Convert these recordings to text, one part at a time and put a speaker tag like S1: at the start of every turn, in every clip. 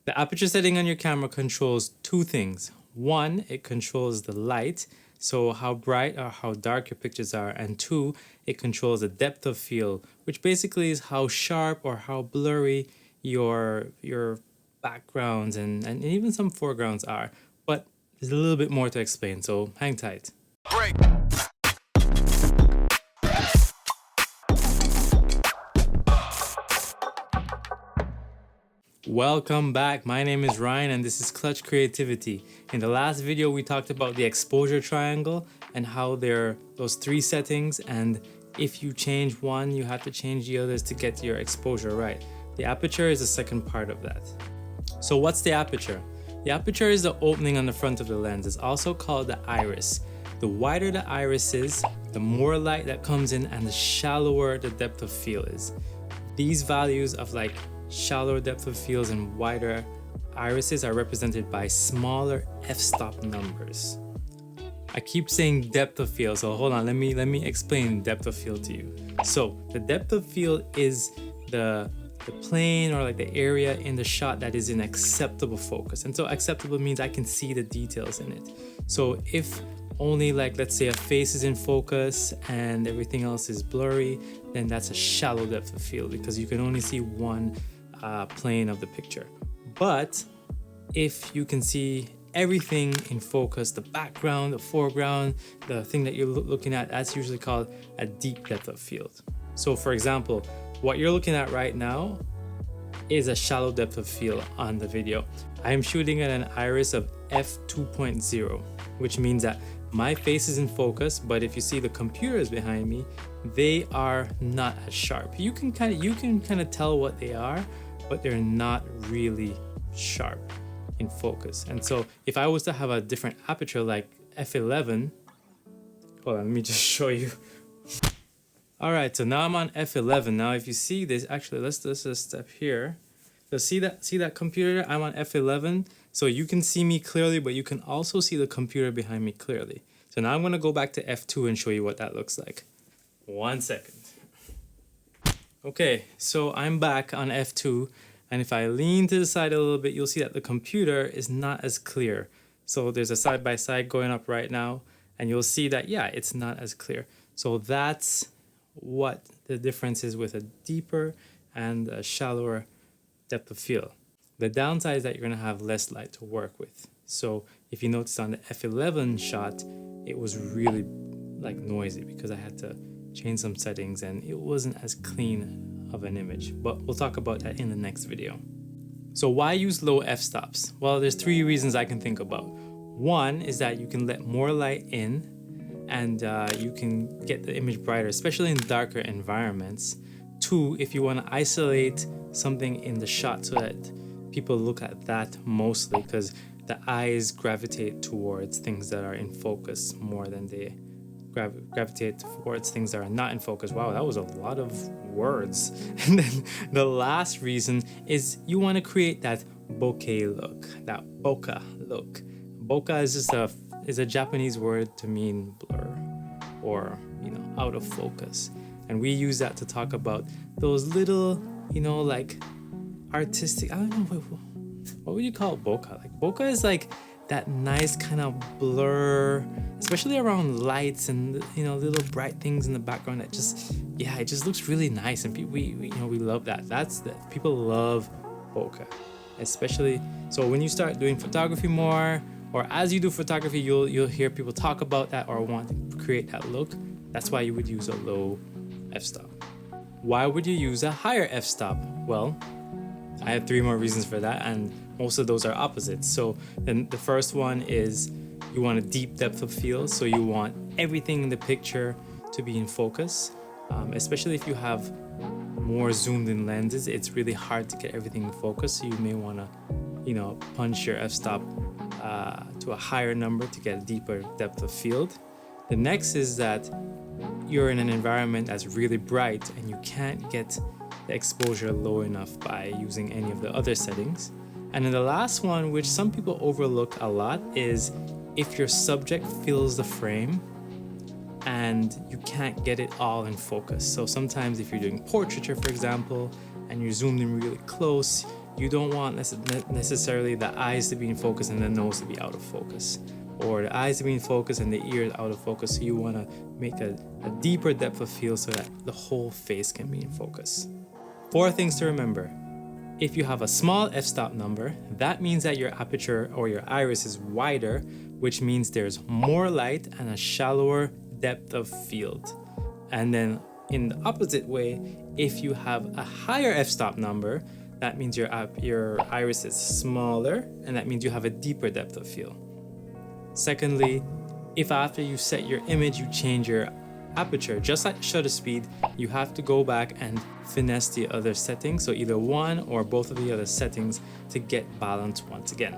S1: The aperture setting on your camera controls two things. One, it controls the light, so how bright or how dark your pictures are. And two, it controls the depth of field, which basically is how sharp or how blurry your backgrounds and even some foregrounds are. But there's a little bit more to explain, so hang tight.
S2: Break.
S1: Welcome back. My name is Ryan and this is Clutch Creativity. In the last video we talked about the exposure triangle and how there are those three settings, and if you change one you have to change the others to get your exposure right. The aperture is the second part of that. So what's the aperture? The aperture is the opening on the front of the lens. It's also called the iris. The wider the iris is, the more light that comes in and the shallower the depth of field is. These values of like shallower depth of fields and wider irises are represented by smaller f-stop numbers. I keep saying depth of field, so hold on, let me explain depth of field to you. So the depth of field is the plane or like the area in the shot that is in acceptable focus. And so acceptable means I can see the details in it. So if only, like, let's say a face is in focus and everything else is blurry, then that's a shallow depth of field because you can only see one plane of the picture. But if you can see everything in focus, the background, the foreground, the thing that you're looking at, that's usually called a deep depth of field. So for example, what you're looking at right now is a shallow depth of field on the video. I am shooting at an iris of f2.0, which means that my face is in focus, but if you see the computers behind me, they are not as sharp. You can kind of tell what they are, but they're not really sharp in focus. And so if I was to have a different aperture like f11, hold on, let me just show you. All right, so now I'm on f11. Now if you see this, actually let's just step here. So see that computer? I'm on f11. So you can see me clearly, but you can also see the computer behind me clearly. So now I'm gonna go back to f2 and show you what that looks like. 1 second. Okay, so I'm back on f2, and if I lean to the side a little bit, you'll see that the computer is not as clear. So there's a side-by-side going up right now, and you'll see that, yeah, it's not as clear. So that's what the difference is with a deeper and a shallower depth of field. The downside is that you're gonna have less light to work with. So if you notice on the f11 shot, it was really like noisy because I had to change some settings and it wasn't as clean of an image, but we'll talk about that in the next video. So why use low f-stops? Well, there's three reasons I can think about. One is that you can let more light in and you can get the image brighter, especially in darker environments. Two, if you want to isolate something in the shot so that people look at that mostly, because the eyes gravitate towards things that are in focus more than they gravitate towards things that are not in focus. Wow, that was a lot of words. And then the last reason is you want to create that bokeh look, that bokeh look. Bokeh is just a Japanese word to mean blur or, out of focus. And we use that to talk about those little, like artistic, I don't know, what would you call bokeh? Like bokeh is like that nice kind of blur, especially around lights and little bright things in the background that just, yeah, it just looks really nice, and we love that. People love bokeh, especially. So when you start doing photography more, or as you do photography, you'll hear people talk about that or want to create that look. That's why you would use a low f-stop. Why would you use a higher f-stop? Well, I have three more reasons for that, and most of those are opposites. So then the first one is you want a deep depth of field, so you want everything in the picture to be in focus, especially if you have more zoomed in lenses. It's really hard to get everything in focus, so you may want to punch your f-stop to a higher number to get a deeper depth of field. The next is that you're in an environment that's really bright and you can't get the exposure low enough by using any of the other settings. And then the last one, which some people overlook a lot, is if your subject fills the frame and you can't get it all in focus. So sometimes if you're doing portraiture, for example, and you're zoomed in really close, you don't want necessarily the eyes to be in focus and the nose to be out of focus, or the eyes to be in focus and the ears out of focus. So you want to make a deeper depth of field so that the whole face can be in focus. 4 things to remember. If you have a small f-stop number, that means that your aperture or your iris is wider, which means there's more light and a shallower depth of field. And then in the opposite way, if you have a higher f-stop number, that means your iris is smaller, and that means you have a deeper depth of field. Secondly, if after you set your image, you change your aperture, just like shutter speed, you have to go back and finesse the other settings, so either one or both of the other settings to get balance once again.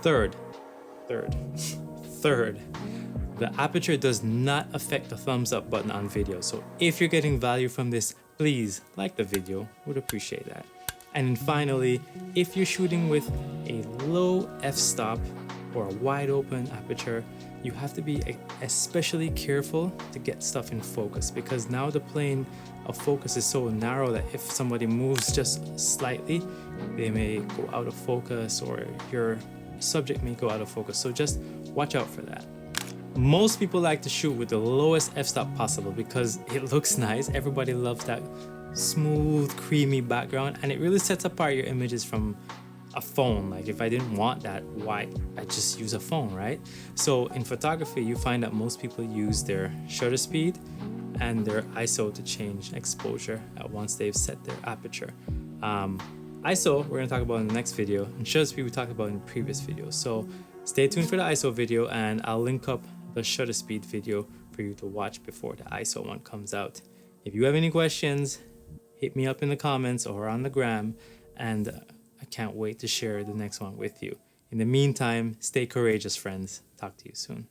S1: Third, the aperture does not affect the thumbs up button on video. So if you're getting value from this, please like the video, would appreciate that. And then finally, if you're shooting with a low f-stop or a wide open aperture, you have to be especially careful to get stuff in focus, because now the plane of focus is so narrow that if somebody moves just slightly, they may go out of focus, or your subject may go out of focus. So just watch out for that. Most people like to shoot with the lowest f-stop possible because it looks nice. Everybody loves that smooth, creamy background, and it really sets apart your images from a phone. Like if I didn't want that, why? I just use a phone, right? So in photography, you find that most people use their shutter speed and their ISO to change exposure once they've set their aperture. ISO, we're gonna talk about in the next video, and shutter speed we talked about in the previous video. So stay tuned for the ISO video, and I'll link up the shutter speed video for you to watch before the ISO one comes out. If you have any questions, hit me up in the comments or on the gram, and I can't wait to share the next one with you. In the meantime, stay courageous, friends. Talk to you soon.